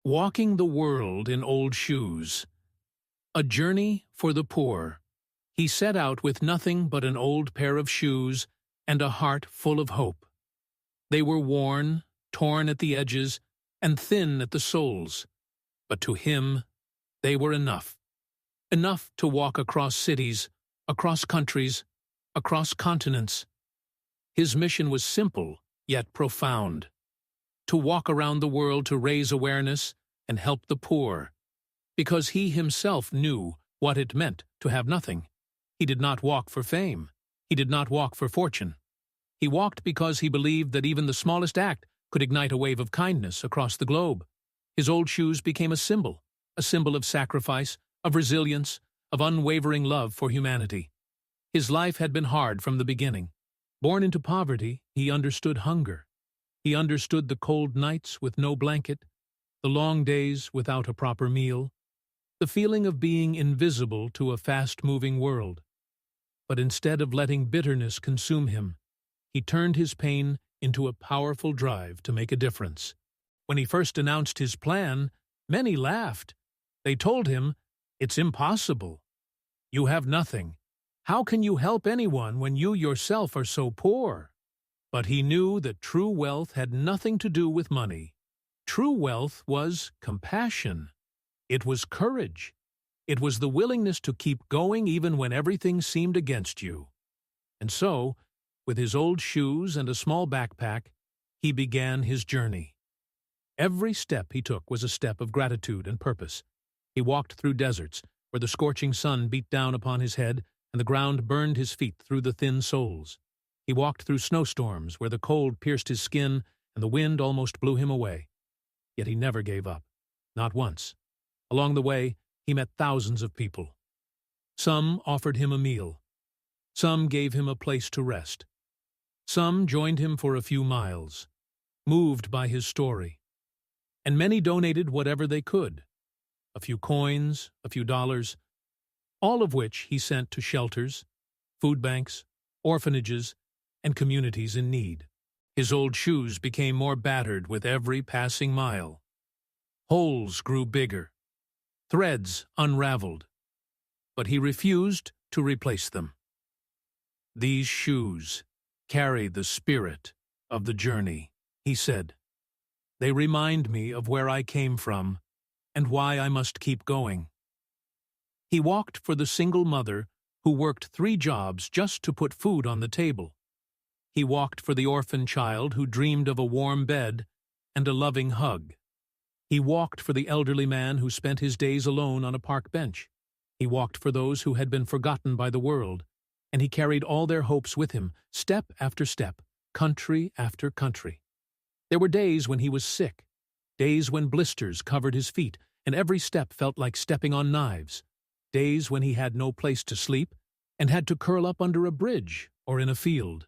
Walking the World in Old Shoes. A Journey for the Poor. He set out with nothing but an old pair of shoes and a heart full of hope. They were worn, torn at the edges, and thin at the soles, but to him they were enough. Enough to walk across cities, across countries, across continents. His mission was simple, yet profound. To walk around the world to raise awareness and help the poor, because he himself knew what it meant to have nothing. He did not walk for fame. He did not walk for fortune. He walked because he believed that even the smallest act could ignite a wave of kindness across the globe. His old shoes became a symbol of sacrifice, of resilience, of unwavering love for humanity. His life had been hard from the beginning. Born into poverty, he understood hunger. He understood the cold nights with no blanket, the long days without a proper meal, the feeling of being invisible to a fast-moving world. But instead of letting bitterness consume him, he turned his pain into a powerful drive to make a difference. When he first announced his plan, many laughed. They told him, "It's impossible. You have nothing. How can you help anyone when you yourself are so poor?" But he knew that true wealth had nothing to do with money. True wealth was compassion. It was courage. It was the willingness to keep going even when everything seemed against you. And so, with his old shoes and a small backpack, he began his journey. Every step he took was a step of gratitude and purpose. He walked through deserts, where the scorching sun beat down upon his head and the ground burned his feet through the thin soles. He walked through snowstorms where the cold pierced his skin and the wind almost blew him away. Yet he never gave up, not once. Along the way, he met thousands of people. Some offered him a meal. Some gave him a place to rest. Some joined him for a few miles, moved by his story. And many donated whatever they could, a few coins, a few dollars, all of which he sent to shelters, food banks, orphanages, and communities in need. His old shoes became more battered with every passing mile. Holes grew bigger, threads unraveled, but he refused to replace them. "These shoes carry the spirit of the journey," he said. "They remind me of where I came from and why I must keep going." He walked for the single mother who worked 3 jobs just to put food on the table. He walked for the orphan child who dreamed of a warm bed and a loving hug. He walked for the elderly man who spent his days alone on a park bench. He walked for those who had been forgotten by the world, and he carried all their hopes with him, step after step, country after country. There were days when he was sick, days when blisters covered his feet, and every step felt like stepping on knives, days when he had no place to sleep and had to curl up under a bridge or in a field.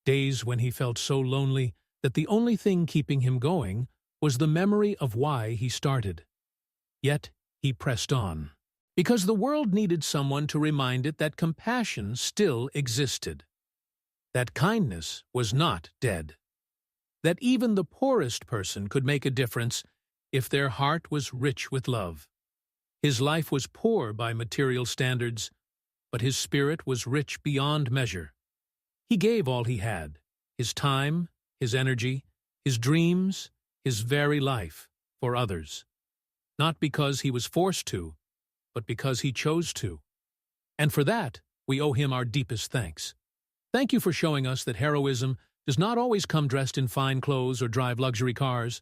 Days when he felt so lonely that the only thing keeping him going was the memory of why he started. Yet he pressed on, because the world needed someone to remind it that compassion still existed, that kindness was not dead, that even the poorest person could make a difference if their heart was rich with love. His life was poor by material standards, but his spirit was rich beyond measure. He gave all he had, his time, his energy, his dreams, his very life, for others. Not because he was forced to, but because he chose to. And for that, we owe him our deepest thanks. Thank you for showing us that heroism does not always come dressed in fine clothes or drive luxury cars.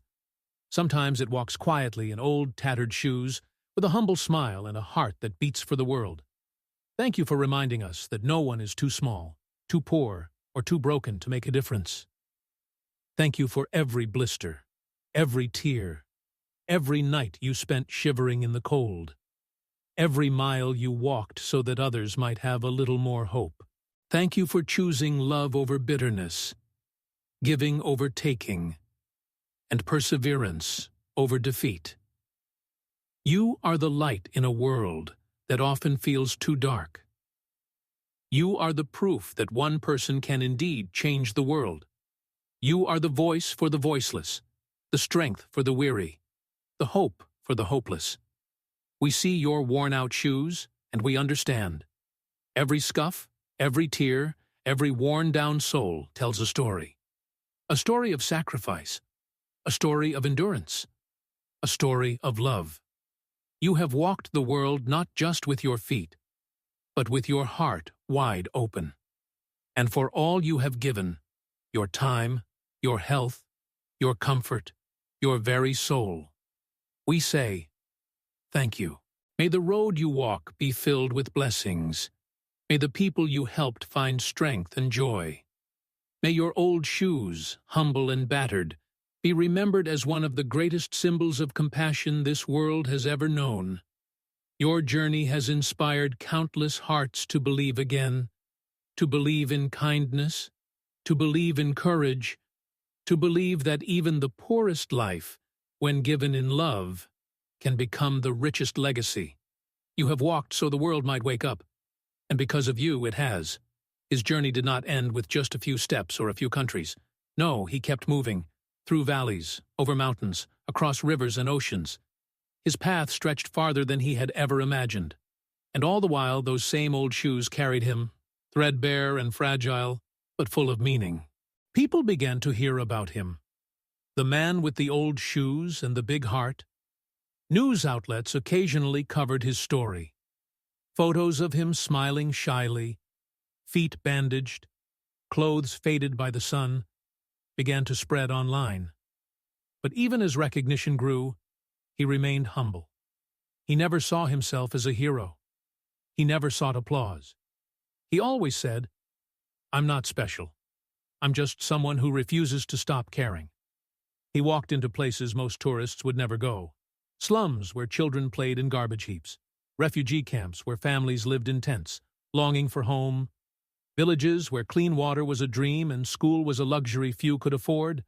Sometimes it walks quietly in old, tattered shoes, with a humble smile and a heart that beats for the world. Thank you for reminding us that no one is too small, too poor, or too broken to make a difference. Thank you for every blister, every tear, every night you spent shivering in the cold, every mile you walked so that others might have a little more hope. Thank you for choosing love over bitterness, giving over taking, and perseverance over defeat. You are the light in a world that often feels too dark. You are the proof that one person can indeed change the world. You are the voice for the voiceless, the strength for the weary, the hope for the hopeless. We see your worn-out shoes, and we understand. Every scuff, every tear, every worn-down sole tells a story. A story of sacrifice, a story of endurance, a story of love. You have walked the world not just with your feet, but with your heart wide open. And for all you have given, your time, your health, your comfort, your very soul, we say, thank you. May the road you walk be filled with blessings. May the people you helped find strength and joy. May your old shoes, humble and battered, be remembered as one of the greatest symbols of compassion this world has ever known. Your journey has inspired countless hearts to believe again, to believe in kindness, to believe in courage, to believe that even the poorest life, when given in love, can become the richest legacy. You have walked so the world might wake up, and because of you it has. His journey did not end with just a few steps or a few countries. No, he kept moving, through valleys, over mountains, across rivers and oceans. His path stretched farther than he had ever imagined. And all the while those same old shoes carried him, threadbare and fragile, but full of meaning. People began to hear about him. The man with the old shoes and the big heart. News outlets occasionally covered his story. Photos of him smiling shyly, feet bandaged, clothes faded by the sun, began to spread online. But even as recognition grew, he remained humble. He never saw himself as a hero. He never sought applause. He always said, I'm not special. I'm just someone who refuses to stop caring. He walked into places most tourists would never go. Slums where children played in garbage heaps. Refugee camps where families lived in tents, longing for home. Villages where clean water was a dream and school was a luxury few could afford.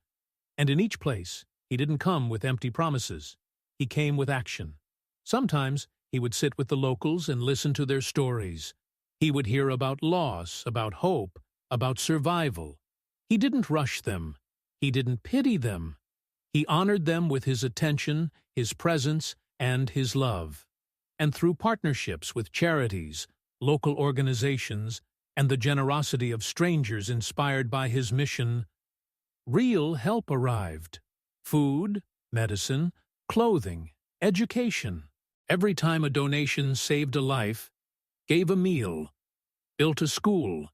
And in each place, he didn't come with empty promises. He came with action. Sometimes he would sit with the locals and listen to their stories. He would hear about loss, about hope, about survival. He didn't rush them. He didn't pity them. He honored them with his attention, his presence, and his love. And through partnerships with charities, local organizations, and the generosity of strangers inspired by his mission, real help arrived. Food, medicine, clothing, education. Every time a donation saved a life, gave a meal, built a school,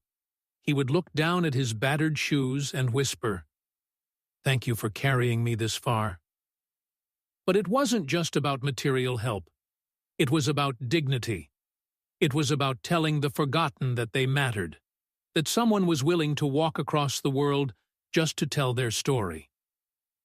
he would look down at his battered shoes and whisper, "Thank you for carrying me this far." But it wasn't just about material help. It was about dignity. It was about telling the forgotten that they mattered, that someone was willing to walk across the world just to tell their story.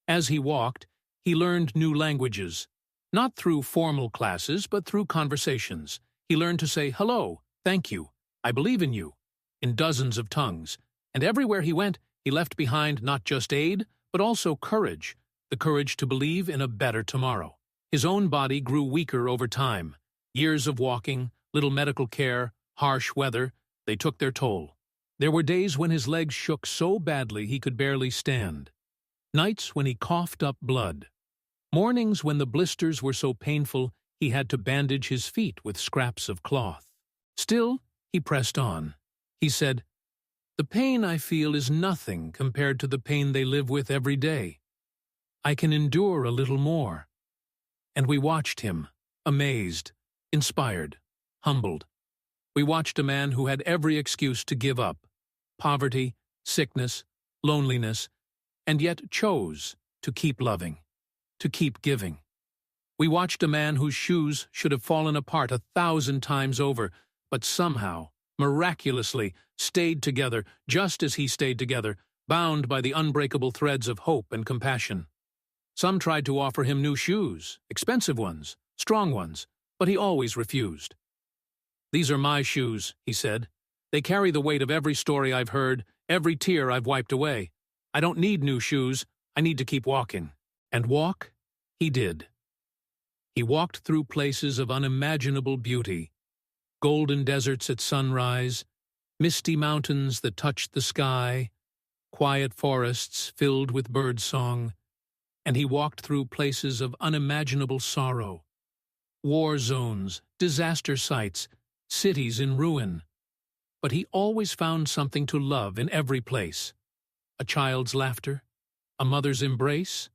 As he walked, he learned new languages, not through formal classes, but through conversations. He learned to say, "Hello, thank you, I believe in you," in dozens of tongues. And everywhere he went, he left behind not just aid, but also courage, the courage to believe in a better tomorrow. His own body grew weaker over time. Years of walking, little medical care, harsh weather, they took their toll. There were days when his legs shook so badly he could barely stand. Nights when he coughed up blood. Mornings when the blisters were so painful he had to bandage his feet with scraps of cloth. Still, he pressed on. He said, "The pain I feel is nothing compared to the pain they live with every day. I can endure a little more." And we watched him, amazed, inspired, humbled. We watched a man who had every excuse to give up, poverty, sickness, loneliness, and yet chose to keep loving, to keep giving. We watched a man whose shoes should have fallen apart 1,000 times over, but somehow, miraculously, stayed together just as he stayed together, bound by the unbreakable threads of hope and compassion. Some tried to offer him new shoes, expensive ones, strong ones, but he always refused. "These are my shoes," he said. "They carry the weight of every story I've heard, every tear I've wiped away. I don't need new shoes, I need to keep walking." And walk he did. He walked through places of unimaginable beauty, golden deserts at sunrise, misty mountains that touched the sky, quiet forests filled with birdsong, and he walked through places of unimaginable sorrow, war zones, disaster sites, cities in ruin. But he always found something to love in every place: a child's laughter, a mother's embrace,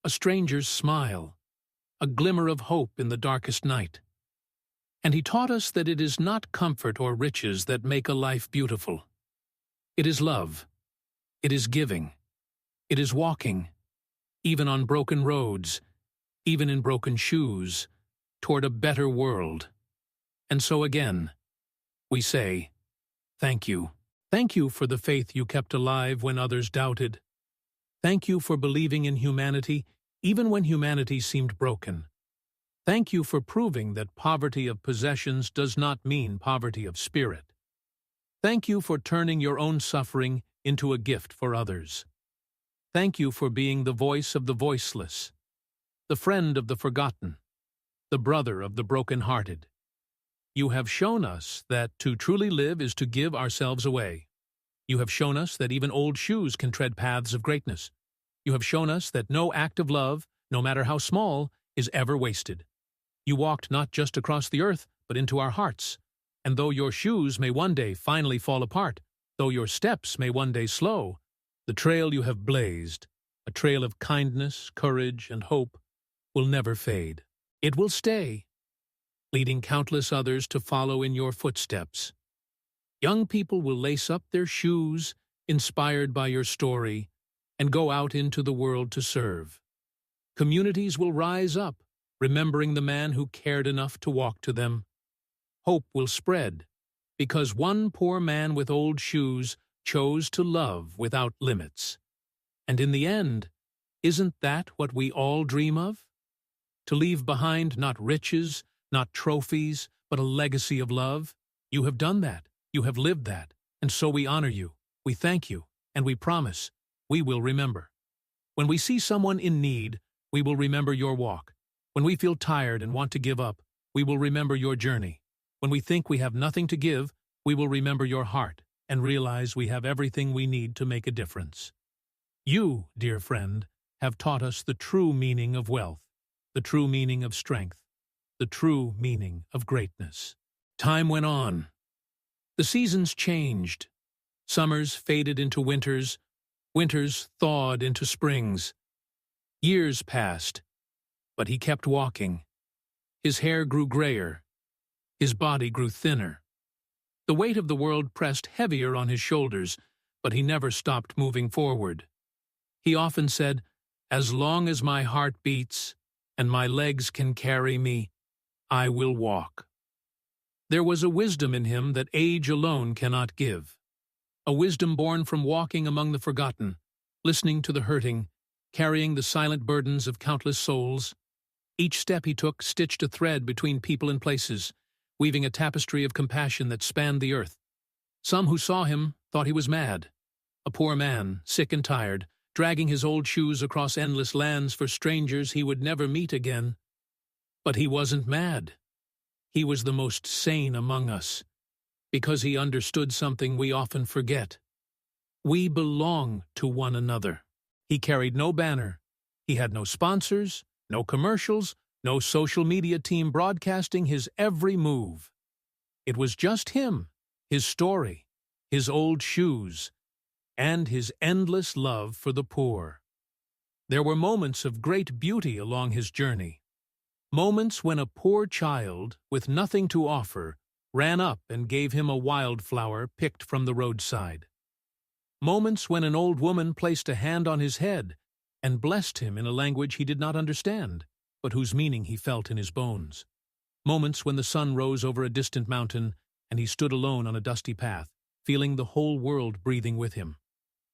a stranger's smile, a glimmer of hope in the darkest night. And he taught us that it is not comfort or riches that make a life beautiful. It is love. It is giving. It is walking, even on broken roads, even in broken shoes, toward a better world. And so again, we say, thank you. Thank you for the faith you kept alive when others doubted. Thank you for believing in humanity, even when humanity seemed broken. Thank you for proving that poverty of possessions does not mean poverty of spirit. Thank you for turning your own suffering into a gift for others. Thank you for being the voice of the voiceless, the friend of the forgotten, the brother of the broken-hearted. You have shown us that to truly live is to give ourselves away. You have shown us that even old shoes can tread paths of greatness. You have shown us that no act of love, no matter how small, is ever wasted. You walked not just across the earth, but into our hearts. And though your shoes may one day finally fall apart, though your steps may one day slow, the trail you have blazed, a trail of kindness, courage, and hope, will never fade. It will stay, leading countless others to follow in your footsteps. Young people will lace up their shoes, inspired by your story, and go out into the world to serve. Communities will rise up, remembering the man who cared enough to walk to them. Hope will spread, because one poor man with old shoes chose to love without limits. And in the end, isn't that what we all dream of? To leave behind not riches, not trophies, but a legacy of love? You have done that, you have lived that, and so we honor you, we thank you, and we promise we will remember. When we see someone in need, we will remember your walk. When we feel tired and want to give up, we will remember your journey. When we think we have nothing to give, we will remember your heart and realize we have everything we need to make a difference. You, dear friend, have taught us the true meaning of wealth, the true meaning of strength, the true meaning of greatness. Time went on. The seasons changed. Summers faded into winters, winters thawed into springs. Years passed, but he kept walking. His hair grew grayer. His body grew thinner. The weight of the world pressed heavier on his shoulders, but he never stopped moving forward. He often said, "As long as my heart beats and my legs can carry me, I will walk." There was a wisdom in him that age alone cannot give. A wisdom born from walking among the forgotten, listening to the hurting, carrying the silent burdens of countless souls. Each step he took stitched a thread between people and places, weaving a tapestry of compassion that spanned the earth. Some who saw him thought he was mad. A poor man, sick and tired, dragging his old shoes across endless lands for strangers he would never meet again. But he wasn't mad. He was the most sane among us, because he understood something we often forget. We belong to one another. He carried no banner. He had no sponsors, no commercials, no social media team broadcasting his every move. It was just him, his story, his old shoes, and his endless love for the poor. There were moments of great beauty along his journey. Moments when a poor child, with nothing to offer, ran up and gave him a wildflower picked from the roadside. Moments when an old woman placed a hand on his head and blessed him in a language he did not understand, but whose meaning he felt in his bones. Moments when the sun rose over a distant mountain and he stood alone on a dusty path, feeling the whole world breathing with him.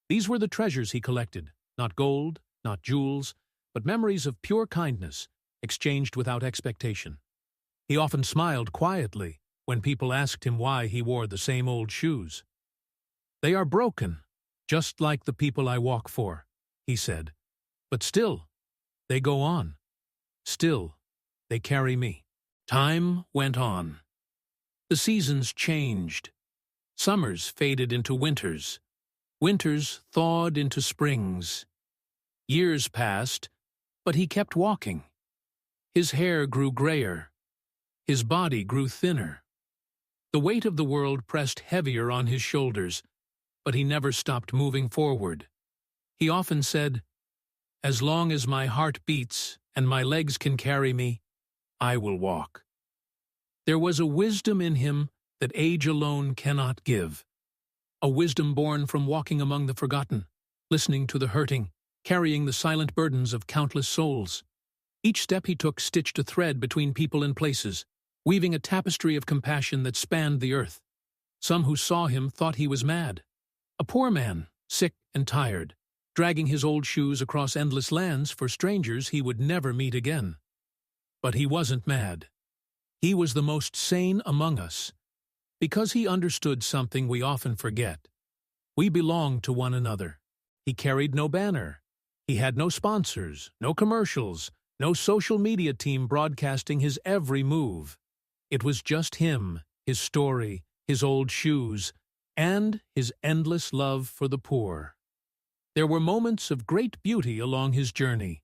These were the treasures he collected, not gold, not jewels, but memories of pure kindness, exchanged without expectation. He often smiled quietly when people asked him why he wore the same old shoes. "They are broken, just like the people I walk for," he said. "But still, they go on. Still, they carry me." Time went on. The seasons changed. Summers faded into winters. Winters thawed into springs. Years passed, But he kept walking. His hair grew grayer. His body grew thinner. The weight of the world pressed heavier on his shoulders, but he never stopped moving forward. He often said, "As long as my heart beats and my legs can carry me, I will walk." There was a wisdom in him that age alone cannot give, a wisdom born from walking among the forgotten, listening to the hurting, carrying the silent burdens of countless souls. Each step he took stitched a thread between people and places, weaving a tapestry of compassion that spanned the earth. Some who saw him thought he was mad. A poor man, sick and tired, dragging his old shoes across endless lands for strangers he would never meet again. But he wasn't mad. He was the most sane among us, because he understood something we often forget. We belonged to one another. He carried no banner. He had no sponsors, no commercials, no social media team broadcasting his every move. It was just him, his story, his old shoes, and his endless love for the poor. There were moments of great beauty along his journey.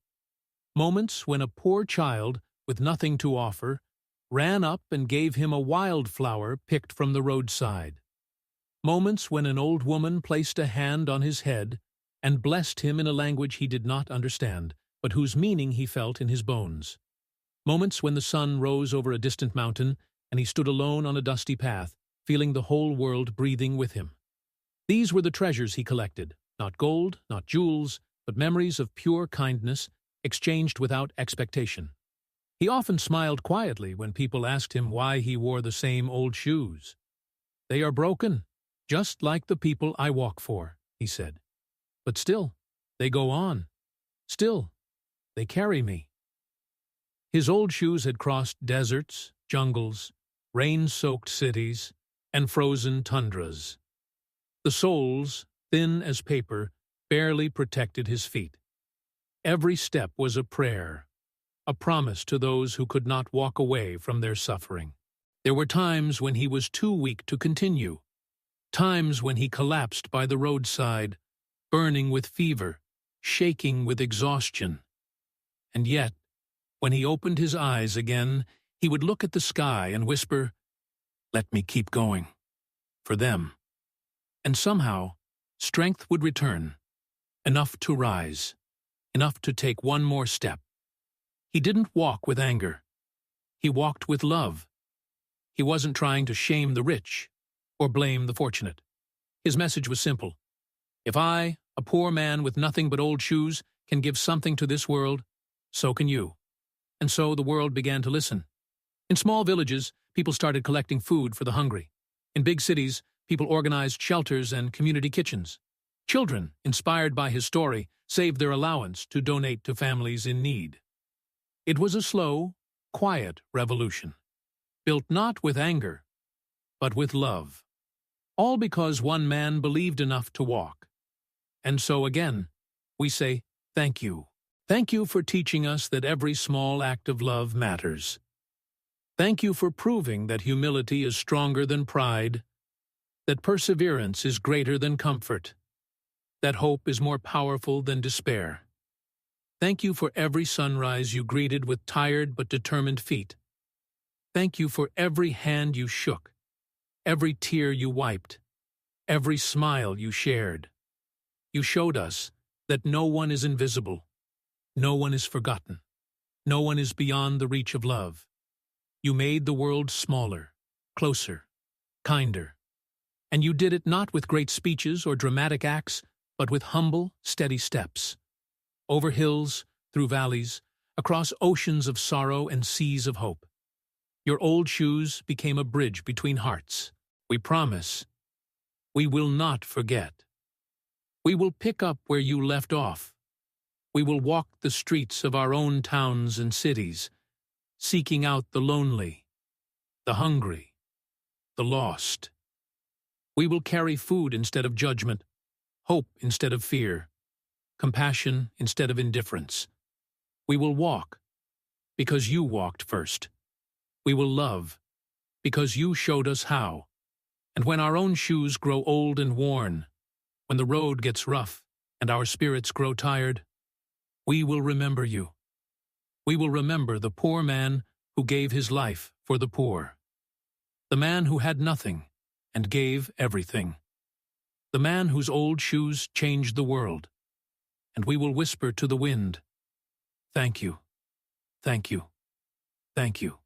Moments when a poor child, with nothing to offer, ran up and gave him a wildflower picked from the roadside. Moments when an old woman placed a hand on his head and blessed him in a language he did not understand, but whose meaning he felt in his bones. Moments when the sun rose over a distant mountain and he stood alone on a dusty path, feeling the whole world breathing with him. These were the treasures he collected, not gold, not jewels, but memories of pure kindness, exchanged without expectation. He often smiled quietly when people asked him why he wore the same old shoes. "They are broken, just like the people I walk for," he said. "But still, they go on. Still, they carry me." His old shoes had crossed deserts, jungles, rain-soaked cities, and frozen tundras. The soles, thin as paper, barely protected his feet. Every step was a prayer, a promise to those who could not walk away from their suffering. There were times when he was too weak to continue, times when he collapsed by the roadside, burning with fever, shaking with exhaustion. And yet, when he opened his eyes again, he would look at the sky and whisper, "Let me keep going. For them." And somehow, strength would return, enough to rise, enough to take one more step. He didn't walk with anger. He walked with love. He wasn't trying to shame the rich or blame the fortunate. His message was simple. If I, a poor man with nothing but old shoes, can give something to this world, so can you. And so the world began to listen. In small villages, people started collecting food for the hungry. In big cities, people organized shelters and community kitchens. Children, inspired by his story, saved their allowance to donate to families in need. It was a slow, quiet revolution, built not with anger, but with love. All because one man believed enough to walk. And so again, we say thank you. Thank you for teaching us that every small act of love matters. Thank you for proving that humility is stronger than pride, that perseverance is greater than comfort, that hope is more powerful than despair. Thank you for every sunrise you greeted with tired but determined feet. Thank you for every hand you shook, every tear you wiped, every smile you shared. You showed us that no one is invisible, no one is forgotten, no one is beyond the reach of love. You made the world smaller, closer, kinder. And you did it not with great speeches or dramatic acts, but with humble, steady steps. Over hills, through valleys, across oceans of sorrow and seas of hope. Your old shoes became a bridge between hearts. We promise. We will not forget. We will pick up where you left off. We will walk the streets of our own towns and cities, seeking out the lonely, the hungry, the lost. We will carry food instead of judgment, hope instead of fear, compassion instead of indifference. We will walk because you walked first. We will love because you showed us how. And when our own shoes grow old and worn, when the road gets rough and our spirits grow tired, we will remember you. We will remember the poor man who gave his life for the poor. The man who had nothing and gave everything. The man whose old shoes changed the world. And we will whisper to the wind, "Thank you, thank you, thank you."